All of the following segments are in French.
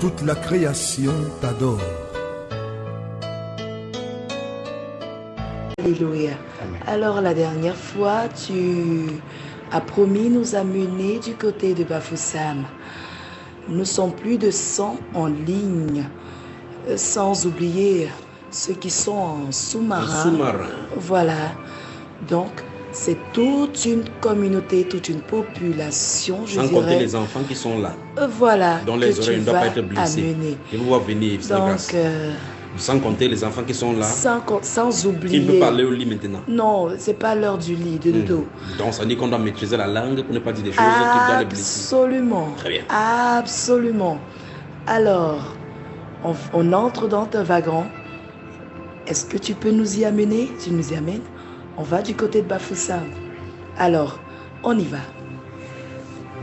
toute la création t'adore. Alléluia. Alors la dernière fois, tu as promis nous amener du côté de Bafoussam. Nous sommes plus de 100 en ligne, sans oublier ceux qui sont en sous-marin. Voilà. Donc, c'est toute une communauté, toute une population, je dirais. Sans compter les enfants qui sont là. Voilà. Dont les oreilles ne doivent pas être blessées. Ils vont venir. Donc, sans compter les enfants qui sont là. Sans oublier. Qui ne peut pas aller au lit maintenant. Non, c'est pas l'heure du lit, de dodo. Donc, ça dit qu'on doit maîtriser la langue pour ne pas dire des choses qui doivent les blesser. Absolument. Très bien. Absolument. Alors, on entre dans un wagon. Est-ce que tu peux nous y amener? Tu nous y amènes? On va du côté de Bafoussam. Alors, on y va.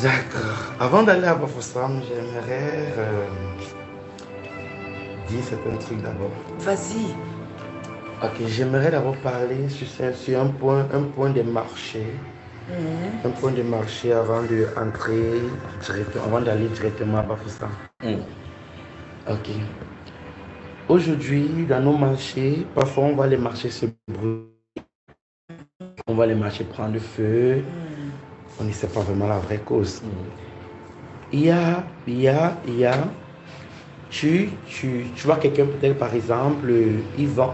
D'accord. Avant d'aller à Bafoussam, j'aimerais dire certains trucs d'abord. Vas-y. Ok, j'aimerais d'abord parler sur un point de marché. Un point de marché avant d'aller directement à Bafoussam. Ok. Aujourd'hui, dans nos marchés, parfois on va les marchés se brûler. On va les marchés prendre feu. On ne sait pas vraiment la vraie cause. Tu vois quelqu'un peut-être par exemple,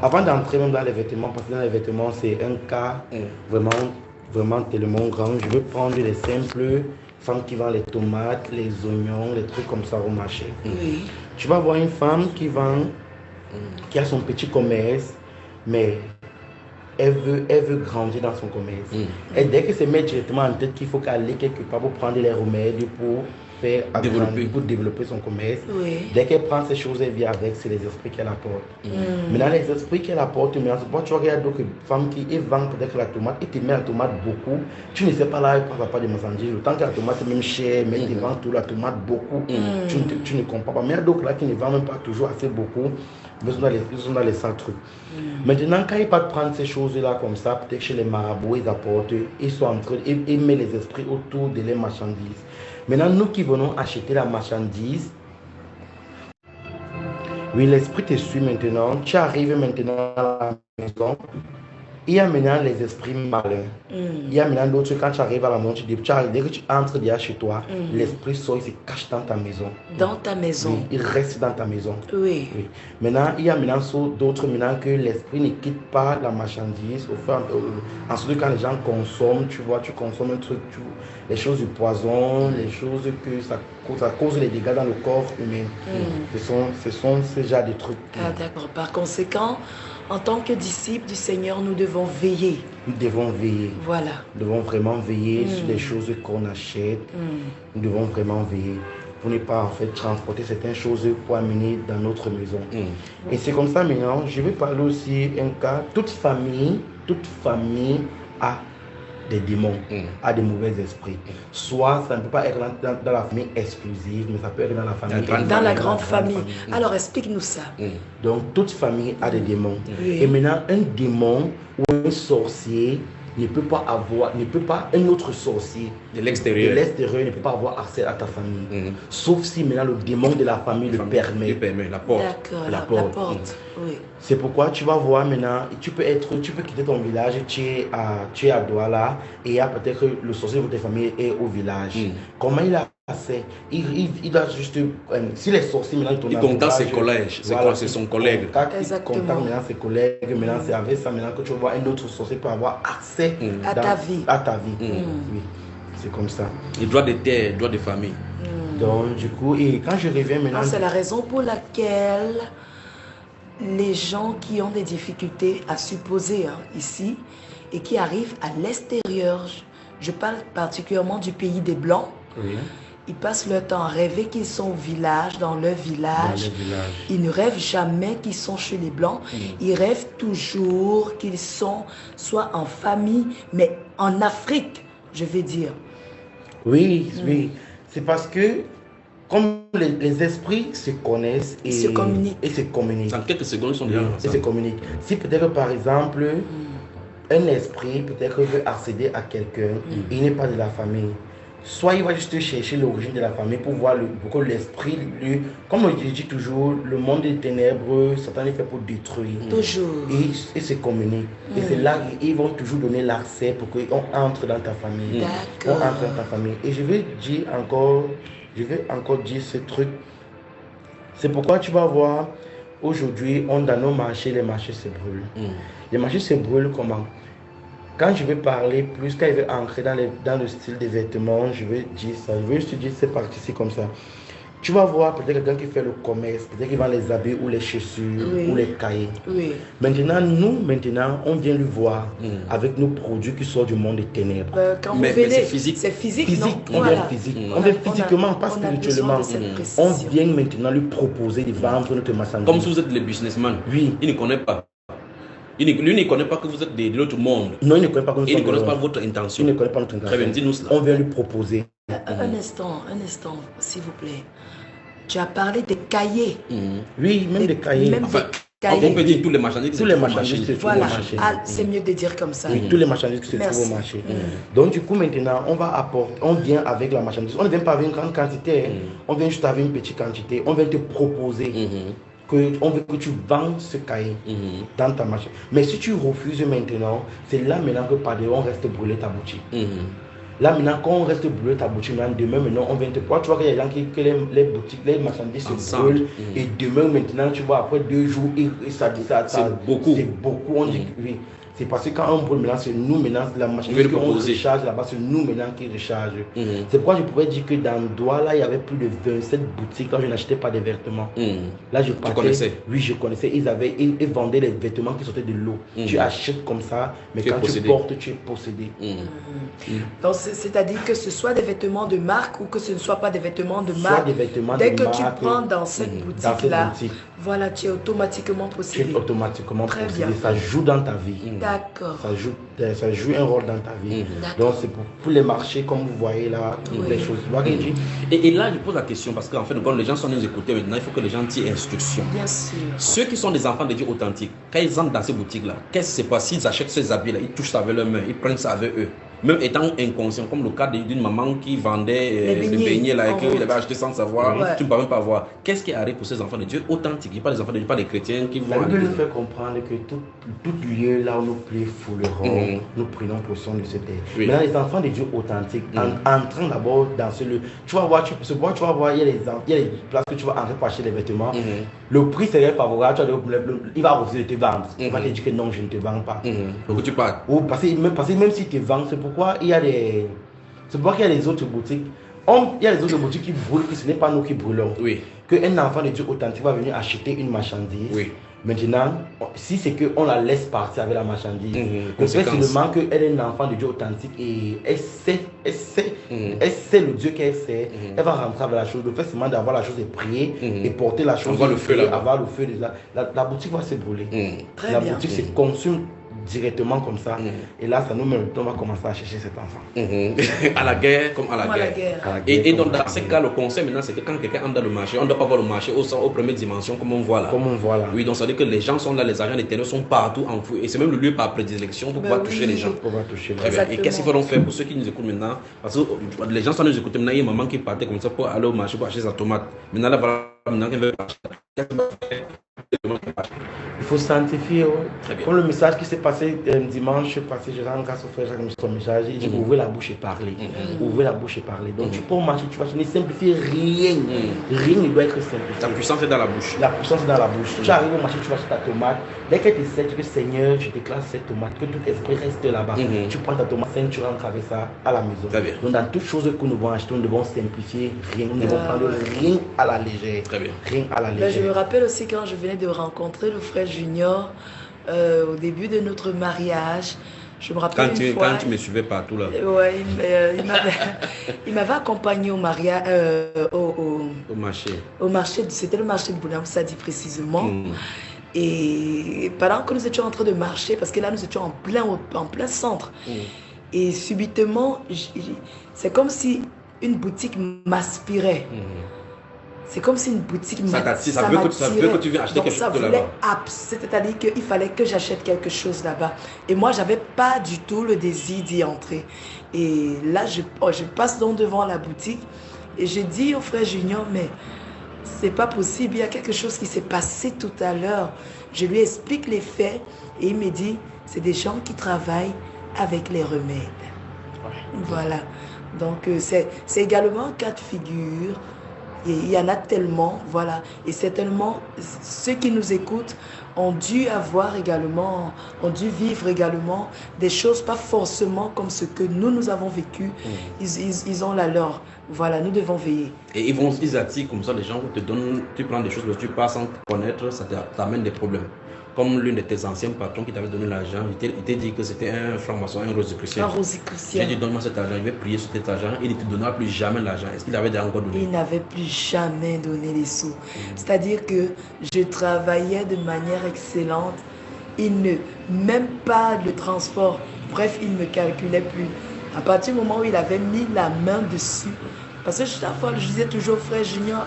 avant d'entrer même dans les vêtements, parce que dans les vêtements c'est un cas vraiment tellement grand. Je veux prendre les simples femmes qui vendent les tomates, les oignons, les trucs comme ça au marché. Tu vas voir une femme qui a son petit commerce, mais elle veut grandir dans son commerce. Et dès que se met directement en tête qu'il faut qu'elle aille quelque part pour prendre les remèdes, pour développer son commerce, dès qu'elle prend ces choses, elle vient avec, c'est les esprits qu'elle apporte. Maintenant, les esprits qu'elle apporte, tu regardes d'autres femmes qui vendent peut-être la tomate, et tu mets la tomate beaucoup, tu ne sais pas là, elle ne prend pas de marchandises, le temps que la tomate est même chère, mais tu vends tout la tomate beaucoup, tu ne comprends pas. Mais il y a d'autres là qui ne vendent même pas toujours assez beaucoup. Ils sont dans les centres. Maintenant, quand ils partent prendre ces choses-là comme ça, peut-être chez les marabouts, ils apportent, ils sont en train, ils mettent les esprits autour de les marchandises. Maintenant, nous qui venons acheter la marchandise, oui, l'esprit te suit maintenant. Tu arrives maintenant à la maison. Il y a maintenant les esprits malins. Il y a maintenant d'autres, quand tu arrives à la maison, dès que tu entres déjà chez toi, l'esprit sort, il se cache dans ta maison. Dans ta maison. Oui, il reste dans ta maison. Oui. Maintenant, il y a maintenant d'autres maintenant que l'esprit ne quitte pas la marchandise. Ensuite, quand les gens consomment, tu vois, tu consommes un truc, les choses du poison, les choses que ça cause les dégâts dans le corps humain. Ce sont ce genre de trucs. Ah, d'accord. Par conséquent, en tant que disciples du Seigneur, nous devons veiller. Nous devons veiller. Voilà. Nous devons vraiment veiller sur les choses qu'on achète. Nous devons vraiment veiller pour ne pas en fait transporter certaines choses pour amener dans notre maison. Et c'est comme ça maintenant, je vais parler aussi un cas. Toute famille a des démons, a des mauvais esprits. Soit ça ne peut pas être dans la famille exclusive, mais ça peut être dans la famille. Dans la grande famille. Alors explique-nous ça. Donc toute famille a des démons. Et maintenant un démon ou un sorcier ne peut pas un autre sorcier de l'extérieur ne peut pas avoir accès à ta famille. Sauf si maintenant le démon de la famille le permet. La porte. D'accord, la porte. Oui. C'est pourquoi tu vas voir maintenant, tu peux quitter ton village, tu es à Douala, et il y a peut-être le sorcier de votre famille est au village. Comment il a fait? Il doit juste, si les sorciers maintenant il contacte ses collègues, c'est son collègue. Il contacte maintenant ses collègues, maintenant c'est avec ça maintenant que tu vas voir un autre sorcier pour avoir accès à ta vie. Oui, c'est comme ça. Il doit de terre, il doit de famille. Donc du coup, et quand je reviens maintenant... C'est la raison pour laquelle les gens qui ont des difficultés à supposer ici et qui arrivent à l'extérieur, je parle particulièrement du pays des Blancs, ils passent leur temps à rêver qu'ils sont au village, dans leur village. Ils ne rêvent jamais qu'ils sont chez les Blancs. Ils rêvent toujours qu'ils sont soit en famille, mais en Afrique, je vais dire. Oui. C'est parce que comme les esprits se connaissent et se communiquent. En quelques secondes, ils sont déjà ensemble. Et se communiquent. Si peut-être par exemple, un esprit peut-être veut accéder à quelqu'un, il n'est pas de la famille. soit il va juste chercher l'origine de la famille pour voir pourquoi l'esprit, comme on dit toujours, le monde des ténèbres, Satan est fait pour détruire. Toujours. Et se communique. Et c'est là qu'ils vont toujours donner l'accès pour qu'on entre dans ta famille. On D'accord. entre dans ta famille. Et je vais encore dire ce truc. C'est pourquoi tu vas voir, aujourd'hui, dans nos marchés, les marchés se brûlent. Les marchés se brûlent comment? Quand je vais parler plus, quand je vais entrer dans le style des vêtements, je vais dire ça. Je vais juste dire cette partie-ci comme ça. Tu vas voir peut-être quelqu'un qui fait le commerce, peut-être qu'il vend les habits ou les chaussures ou les cahiers. Oui. Maintenant, on vient le voir avec nos produits qui sortent du monde des ténèbres. Quand Mais vous venez, c'est physique. C'est physique, Physique, non? on vient physique. On vient physiquement, pas on a spirituellement. besoin de cette On précision. vient maintenant lui proposer de vendre notre marchandise. Comme si vous êtes les businessmen. Oui. Il ne connaît pas. Lui ne connaît pas que vous êtes de l'autre monde. Non, il ne connaît pas que nous Il ne sommes connaît de pas l'autre. votre intention. Il ne connaît pas notre Très bien, intention. dis-nous cela. On vient lui proposer. Un instant, s'il vous plaît. Tu as parlé des cahiers. Oui, même des cahiers. Même Enfin, des cahiers. on peut dire tous les marchandises. Tous les marchandises se trouvent Voilà. au marché. Ah, c'est mieux de dire comme ça. Oui, tous les marchandises qui se Merci. trouvent au marché. Donc du coup maintenant, on vient avec la marchandise. On ne vient pas avec une grande quantité, on vient juste avec une petite quantité. On vient te proposer on veut que tu vendes ce cahier dans ta marché. Mais si tu refuses maintenant, c'est là maintenant que par on reste brûler ta boutique. Là maintenant, quand on reste brûler ta boutique, demain maintenant, on vient te voir. Tu vois qu'il y a des gens que les boutiques, les marchandises se brûlent. Et demain maintenant, tu vois, après 2 jours, c'est beaucoup. C'est beaucoup. On dit oui. C'est parce que quand on brûle maintenant, c'est nous maintenant, la marchandise qu'on recharge là-bas, c'est nous maintenant qui recharge. C'est pourquoi je pourrais dire que dans Douala, il y avait plus de 27 boutiques quand je n'achetais pas des vêtements. Là, je partais. Tu connaissais? Oui, je connaissais. Ils vendaient les vêtements qui sortaient de l'eau. Tu achètes comme ça, mais Tu es quand possédé. tu portes, tu es possédé. Donc, c'est-à-dire que ce soit des vêtements de marque ou que ce ne soit pas des vêtements de Soit marque. des vêtements Dès de que marque, tu prends dans cette dans boutique-là, cette boutique. voilà, tu es automatiquement Tu possédé. es automatiquement Très possédé. bien. Ça joue dans ta vie. D'accord. Ça joue un rôle dans ta vie. D'accord. Donc c'est pour les marchés, comme vous voyez là, toutes les choses. Tu vois ce que je dis? Et là, je pose la question parce qu'en fait, quand les gens sont nous écouter maintenant, il faut que les gens tirent instruction. Bien sûr. Ceux qui sont des enfants de Dieu authentiques, quand ils entrent dans ces boutiques-là, qu'est-ce qui se passe? S'ils achètent ces habits-là, ils touchent ça avec leurs mains, ils prennent ça avec eux. Même étant inconscient, comme le cas d'une maman qui vendait Les le beignet là, et en qu'il route. avait acheté sans savoir, Ouais. tu ne peux même pas voir. Qu'est-ce qui arrive pour ces enfants de Dieu authentiques? Il n'y a pas des enfants de Dieu, pas des chrétiens qui La vont. Bible nous fait comprendre que tout lieu là où nos pieds fouleront, nous prenons possession de ce terre. Oui. Maintenant, les enfants de Dieu authentiques, entrant d'abord dans ce lieu, tu vas voir, il y a les places que tu vas entrer pour acheter des vêtements. Le prix serait favorable, il va refuser de te vendre. Il va te dire que non, je ne te vends pas. Faut que tu partes. Ou parce que même si tu te vends, c'est pourquoi il y a les autres boutiques. Il y a les autres boutiques qui brûlent, ce n'est pas nous qui brûlons. Oui. Qu'un enfant de Dieu authentique va venir acheter une marchandise. Oui. Maintenant, si c'est qu'on la laisse partir avec la marchandise, le fait Conséquence. seulement qu'elle est un enfant de Dieu authentique et elle sait le Dieu qu'elle sait, elle va rentrer avec la chose. Le fait seulement d'avoir la chose et prier et porter la chose, Avoir le feu là-bas. avoir le feu, la boutique va se brûler. Très La bien. boutique se consume directement comme ça. Et là, ça nous met le temps, on va commencer à chercher cet enfant. À la guerre comme à la Comme à la guerre. guerre. À la guerre, Et donc, comme dans ça. ces cas, le conseil maintenant, c'est que quand quelqu'un entre dans le marché, on ne doit pas voir le marché aux premières dimensions comme on voit là. Comme on voit là. Oui, donc ça veut dire que les gens sont là, les agents des ténèbres sont partout enfouis. Et c'est même le lieu par prédilection pour pouvoir toucher les gens. On va toucher là. Très bien. Et Exactement. qu'est-ce qu'il faudra faire pour ceux qui nous écoutent maintenant? Parce que les gens sont nous écouter maintenant, il y a une maman qui partait comme ça pour aller au marché pour acheter sa tomate. Maintenant, là, voilà, maintenant qu'elle veut acheter. Qu'est-ce qu'elle va faire? Il faut sanctifier. Très bien. Comme le message qui s'est passé dimanche passé, je rends grâce au frère Jacques son message, il dit ouvrez la bouche et parlez. Ouvrez la bouche et parlez. Donc tu peux au marché, tu vas ne simplifier rien. Rien ne doit être simplifié. La puissance est dans la bouche. La puissance est dans la bouche. Tu arrives au marché, tu vas acheter ta tomate. Dès que tu sais que Seigneur, je déclare cette tomate, que tout esprit reste là-bas. Tu prends ta tomate saine, tu rentres avec ça à la maison. Très bien. Donc dans toutes choses que nous devons acheter, nous devons simplifier rien. Nous devons prendre rien à la légère. Très bien. Rien à la Ben, je me légère. rappelle aussi quand je venais de rencontrer le frère Junior au début de notre mariage. Je me rappelle une fois. Quand tu me suivais partout là, Ouais, il m'avait accompagné au mariage, au marché. au marché, c'était le marché de Bounam Sadi précisément. Et pendant que nous étions en train de marcher, parce que là nous étions en plein centre, et subitement, c'est comme si une boutique m'aspirait. C'est comme si une boutique ça veut que tu viennes acheter donc quelque ça chose voulait là-bas. c'est-à-dire qu'il fallait que j'achète quelque chose là-bas. Et moi, j'avais pas du tout le désir d'y entrer. Et là, je passe donc devant la boutique et j'ai dit au frère Junior, mais c'est pas possible, il y a quelque chose qui s'est passé tout à l'heure. Je lui explique les faits et il me dit, c'est des gens qui travaillent avec les remèdes. Voilà. Donc, c'est également un cas de figure. Et il y en a tellement, voilà. Et certainement, ceux qui nous écoutent ont dû vivre également des choses pas forcément comme ce que nous avons vécu. Ils ont la leur. Voilà, nous devons veiller. Et ils attirent comme ça les gens, te donnent, tu prends des choses que tu passes sans te connaître, ça t'amène des problèmes. Comme l'une de tes anciens patrons qui t'avait donné l'argent, il t'a dit que c'était un franc-maçon, un rosicrucien. Un rosicrucien. J'ai dit donne-moi cet argent, je vais prier sur cet argent, il ne te donnera plus jamais l'argent. Est-ce qu'il avait déjà encore donné? Il n'avait plus jamais donné les sous. C'est-à-dire que je travaillais de manière excellente. Même pas le transport, bref, il ne me calculait plus. À partir du moment où il avait mis la main dessus, parce que chaque fois, je disais toujours au frère Junior,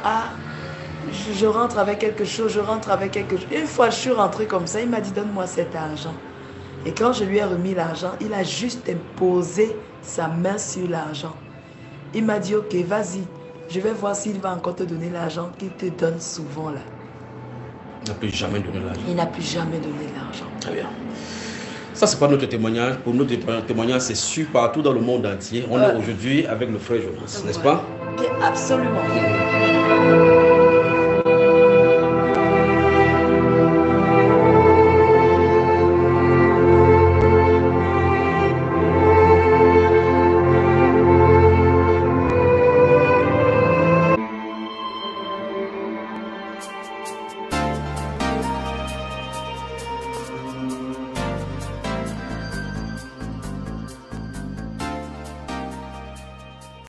je rentre avec quelque chose, Une fois, je suis rentrée comme ça, il m'a dit, donne-moi cet argent. Et quand je lui ai remis l'argent, il a juste imposé sa main sur l'argent. Il m'a dit, ok, vas-y, je vais voir s'il va encore te donner l'argent qu'il te donne souvent là. Il n'a plus jamais donné l'argent. Il n'a plus jamais donné l'argent. Très bien. Ça, c'est pas notre témoignage. Pour notre témoignage, c'est su partout dans le monde entier. On est aujourd'hui avec le frère Jonas, n'est-ce pas? Absolument.